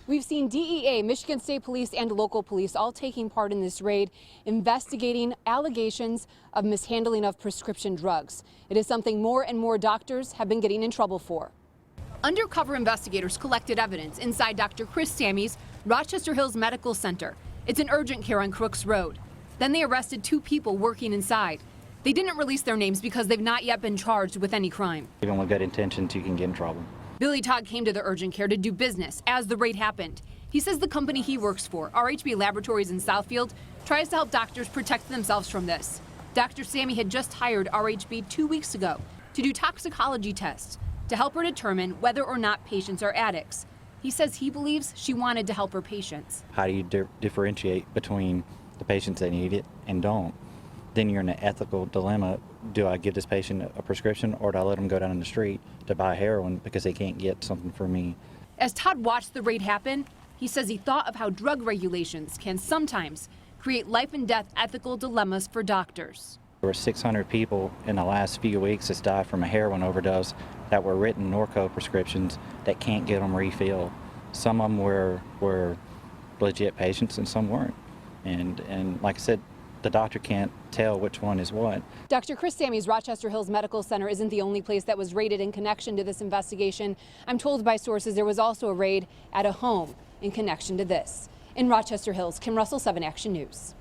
We've seen DEA, Michigan State Police, and local police all taking part in this raid, investigating allegations of mishandling of prescription drugs. It is something more and more doctors have been getting in trouble for. Undercover investigators collected evidence inside Dr. Chris Sammy's Rochester Hills Medical Center. It's an urgent care on Crooks Road. Then they arrested 2 people working inside. They didn't release their names because they've not yet been charged with any crime. Even with good intentions, you can get in trouble. Billy Todd came to the urgent care to do business as the raid happened. He says the company he works for, RHB Laboratories in Southfield, tries to help doctors protect themselves from this. Dr. Sammy had just hired RHB 2 weeks ago to do toxicology tests to help her determine whether or not patients are addicts. He says he believes she wanted to help her patients. How do you differentiate between the patients that need it and don't? Then you're in an ethical dilemma. Do I give this patient a prescription, or do I let them go down in the street to buy heroin because they can't get something from me? As Todd watched the raid happen, he says he thought of how drug regulations can sometimes create life and death ethical dilemmas for doctors. There were 600 people in the last few weeks that's died from a heroin overdose that were written Norco prescriptions that can't get them refilled. Some of them were legit patients and some weren't. And like I said, the doctor can't tell which one is what. Dr. Chris Sammy's Rochester Hills Medical Center isn't the only place that was raided in connection to this investigation. I'm told by sources there was also a raid at a home in connection to this. In Rochester Hills, Kim Russell, 7 Action News.